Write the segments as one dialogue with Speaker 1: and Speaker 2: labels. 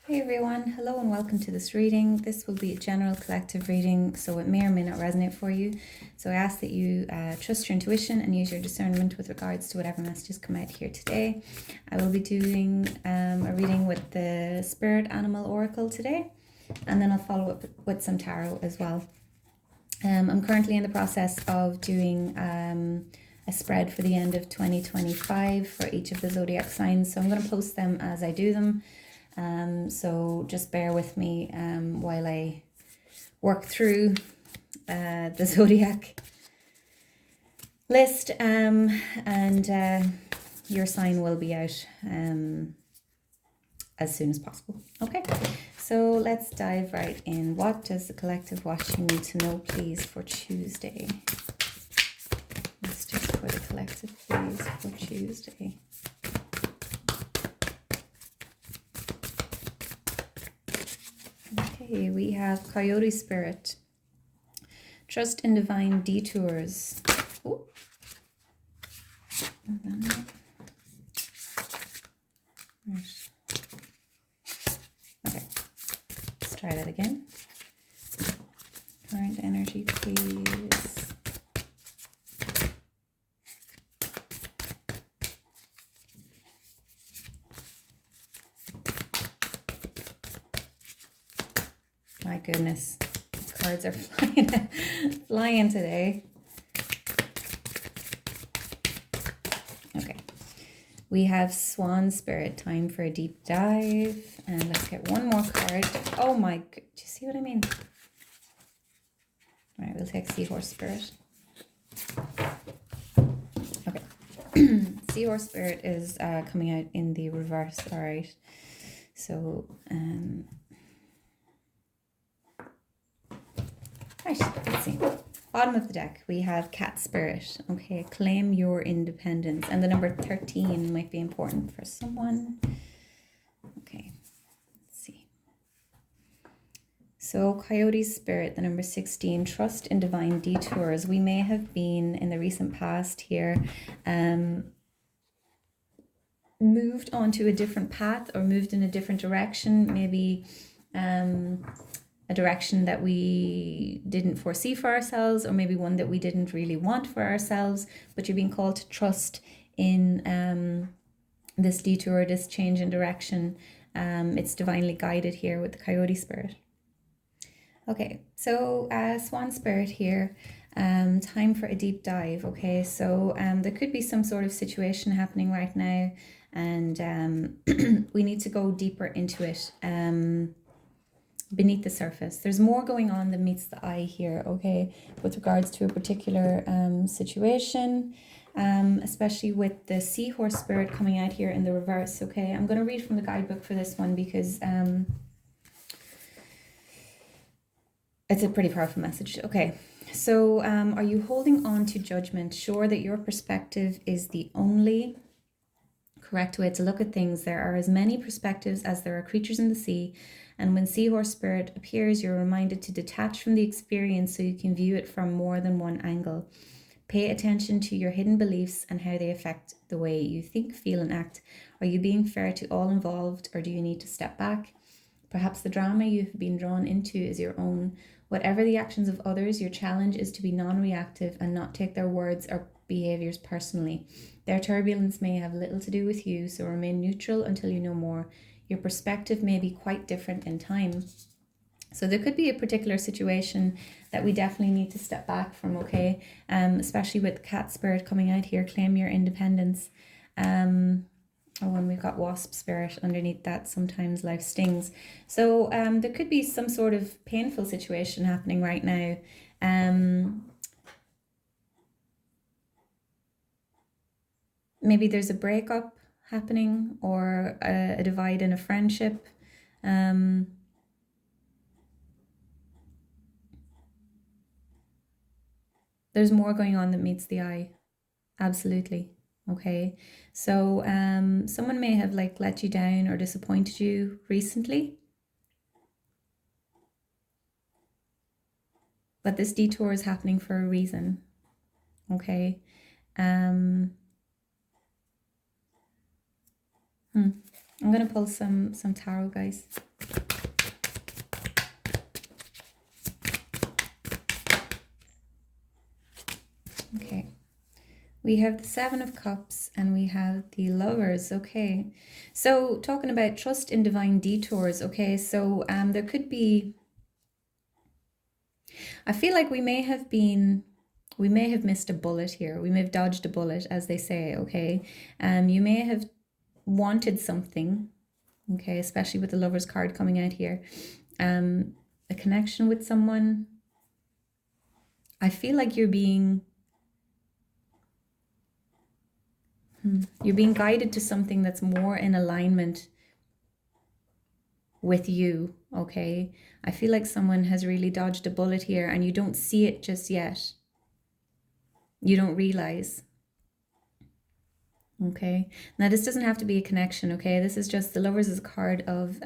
Speaker 1: Hey everyone, hello and welcome to this reading. This will be a general collective reading, so it may or may not resonate for you. So I ask that you trust your intuition and use your discernment with regards to whatever messages come out here today. I will be doing a reading with the Spirit Animal Oracle today, and then I'll follow up with some tarot as well. I'm currently in the process of doing a spread for the end of 2025 for each of the zodiac signs, so I'm going to post them as I do them. So just bear with me while I work through the zodiac list, and your sign will be out as soon as possible. Okay, so let's dive right in. What does the collective watching need to know, please, for Tuesday? Let's just for the collective, please, for Tuesday. Okay, we have Coyote Spirit. Trust in divine detours. Ooh. Right. Okay, let's try that again. Current energy, please. My goodness, cards are flying today. Okay, we have Swan Spirit, time for a deep dive. And let's get one more card. Oh my, do you see what I mean? All right, we'll take Seahorse Spirit. Okay, Seahorse Spirit is coming out in the reverse, all right. So, right, let's see. Bottom of the deck, we have Cat Spirit. Okay, claim your independence. And the number 13 might be important for someone. Okay, let's see. So Coyote Spirit, the number 16, trust in divine detours. We may have been in the recent past here moved onto a different path or moved in a different direction, maybe a direction that we didn't foresee for ourselves, or maybe one that we didn't really want for ourselves, but you're being called to trust in this detour, this change in direction. It's divinely guided here with the Coyote Spirit. Okay, so Swan Spirit here, time for a deep dive. Okay, so there could be some sort of situation happening right now, and we need to go deeper into it. Beneath the surface, there's more going on than meets the eye here, okay, with regards to a particular situation, especially with the Seahorse Spirit coming out here in the reverse. Okay, I'm going to read from the guidebook for this one because it's a pretty powerful message. Okay, so are you holding on to judgment, sure that your perspective is the only correct way to look at things? There are as many perspectives as there are creatures in the sea, and when Seahorse Spirit appears, you're reminded to detach from the experience so you can view it from more than one angle. Pay attention to your hidden beliefs and how they affect the way you think, feel, and act. Are you being fair to all involved, or do you need to step back? Perhaps the drama you've been drawn into is your own. Whatever the actions of others, your challenge is to be non-reactive and not take their words or behaviors personally. Their turbulence may have little to do with you, so remain neutral until you know more. Your perspective may be quite different in time. So there could be a particular situation that we definitely need to step back from, okay? Especially with Cat Spirit coming out here, claim your independence. Oh, and we've got Wasp Spirit underneath that, sometimes life stings. So there could be some sort of painful situation happening right now. Maybe there's a breakup happening, or a divide in a friendship. There's more going on than meets the eye. Absolutely. Okay, so someone may have let you down or disappointed you recently, but this detour is happening for a reason. Okay, I'm gonna pull some tarot, guys. We have the Seven of Cups and we have the Lovers. Okay. So talking about trust in divine detours. Okay. So there could be, I feel like we may have missed a bullet here. We may have dodged a bullet, as they say. Okay. You may have wanted something. Okay. Especially with the Lovers card coming out here. A connection with someone. I feel like you're being guided to something that's more in alignment with you, okay? I feel like someone has really dodged a bullet here and you don't see it just yet. You don't realize. Okay. Now this doesn't have to be a connection, okay? This is just the Lovers is a card of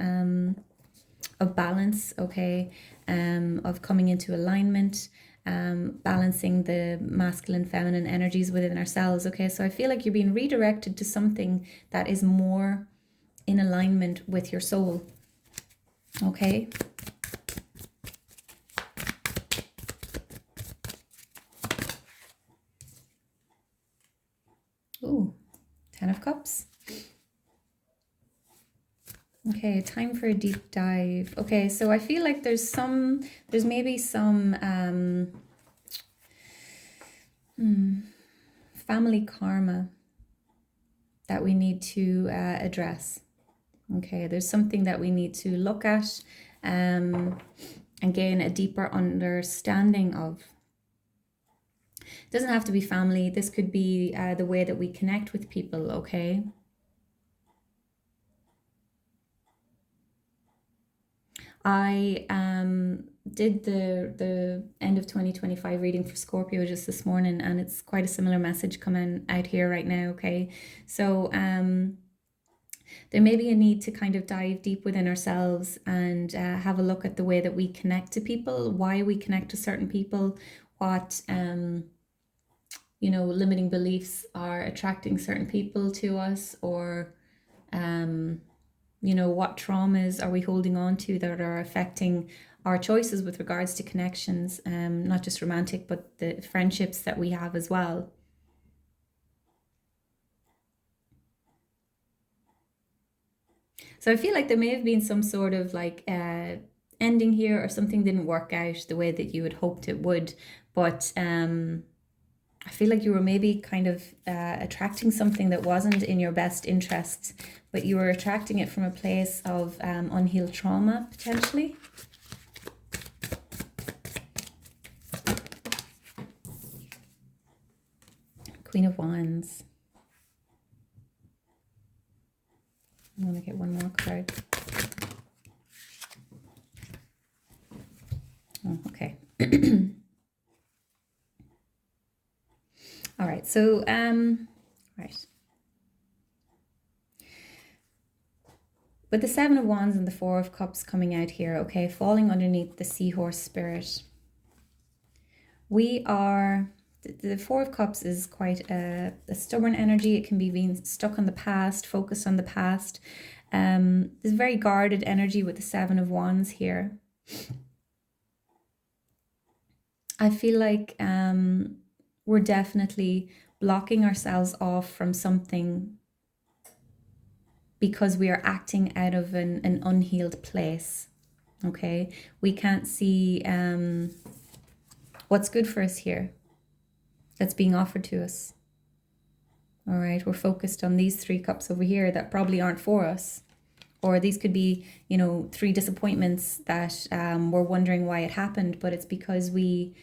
Speaker 1: balance, okay? Of coming into alignment, balancing the masculine, feminine energies within ourselves, okay? So I feel like you're being redirected to something that is more in alignment with your soul, okay? Ooh, 10 of Cups. Okay, time for a deep dive. Okay, so I feel like there's maybe some family karma that we need to address. Okay, there's something that we need to look at and gain a deeper understanding of. It doesn't have to be family. This could be the way that we connect with people, okay? I did the end of 2025 reading for Scorpio just this morning, and it's quite a similar message coming out here right now, okay? So there may be a need to kind of dive deep within ourselves and have a look at the way that we connect to people, why we connect to certain people, what limiting beliefs are attracting certain people to us, or what traumas are we holding on to that are affecting our choices with regards to connections, not just romantic, but the friendships that we have as well. So I feel like there may have been some sort of like ending here, or something didn't work out the way that you had hoped it would, but I feel like you were maybe kind of attracting something that wasn't in your best interests, but you were attracting it from a place of unhealed trauma, potentially. Queen of Wands. I'm going to get one more card. Oh, okay. All right, so, right. With the Seven of Wands and the Four of Cups coming out here, okay, falling underneath the Seahorse spirit. We are, the Four of Cups is quite a stubborn energy. It can be being stuck on the past, focused on the past. There's very guarded energy with the Seven of Wands here. I feel like we're definitely blocking ourselves off from something because we are acting out of an unhealed place, okay? We can't see what's good for us here that's being offered to us, all right? We're focused on these three cups over here that probably aren't for us, or these could be, three disappointments that we're wondering why it happened, but it's because we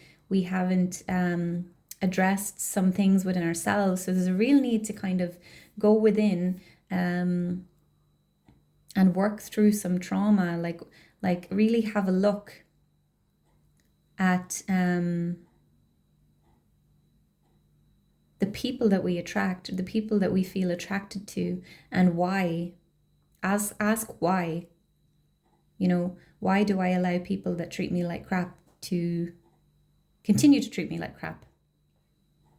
Speaker 1: haven't addressed some things within ourselves. So there's a real need to kind of go within and work through some trauma, like really have a look at the people that we attract, the people that we feel attracted to, and why. Ask why. Why do I allow people that treat me like crap to continue to treat me like crap?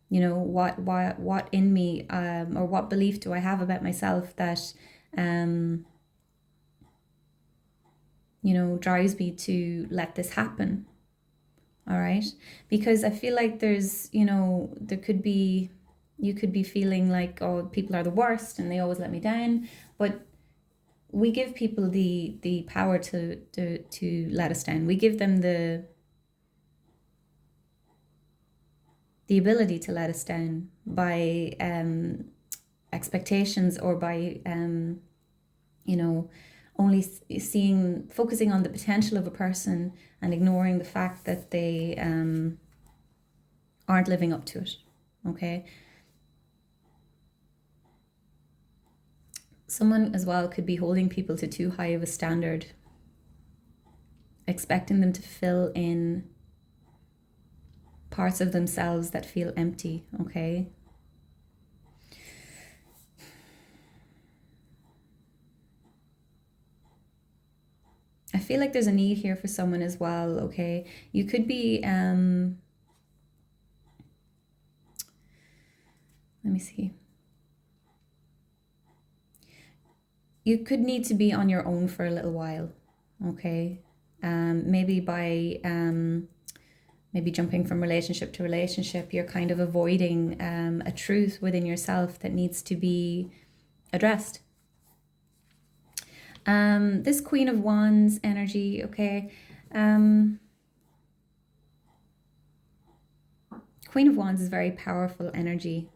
Speaker 1: What in me, or what belief do I have about myself that drives me to let this happen? All right, because I feel like there's there could be You could be feeling like, oh, people are the worst and they always let me down. But we give people the power to let us down. We give them the ability to let us down by expectations, or by only focusing on the potential of a person and ignoring the fact that they aren't living up to it. Okay. Someone as well could be holding people to too high of a standard, expecting them to fill in parts of themselves that feel empty. Okay. I feel like there's a need here for someone as well. Okay. You could be let me see. You could need to be on your own for a little while. Okay. Maybe by maybe jumping from relationship to relationship, you're kind of avoiding a truth within yourself that needs to be addressed. This Queen of Wands energy, okay. Queen of Wands is very powerful energy.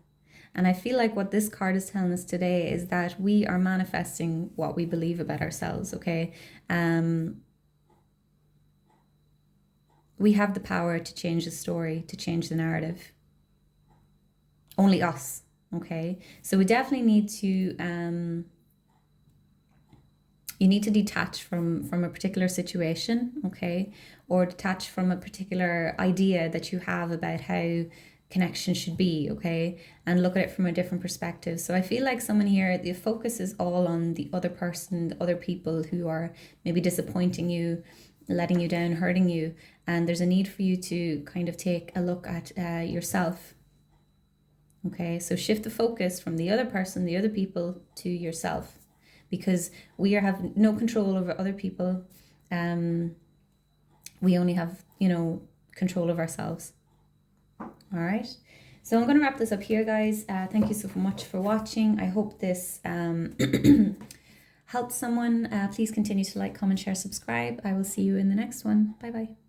Speaker 1: And I feel like what this card is telling us today is that we are manifesting what we believe about ourselves, okay? We have the power to change the story, to change the narrative. Only us, okay? So we definitely need to... you need to detach from a particular situation, okay? Or detach from a particular idea that you have about how connection should be, okay? And look at it from a different perspective. So I feel like someone here, the focus is all on the other person, the other people who are maybe disappointing you, letting you down, hurting you. And there's a need for you to kind of take a look at yourself. Okay, so shift the focus from the other person, the other people, to yourself. Because we have no control over other people. We only have, control of ourselves. All right. So I'm going to wrap this up here, guys. Thank you so much for watching. I hope this helped someone. Please continue to like, comment, share, subscribe. I will see you in the next one. Bye-bye.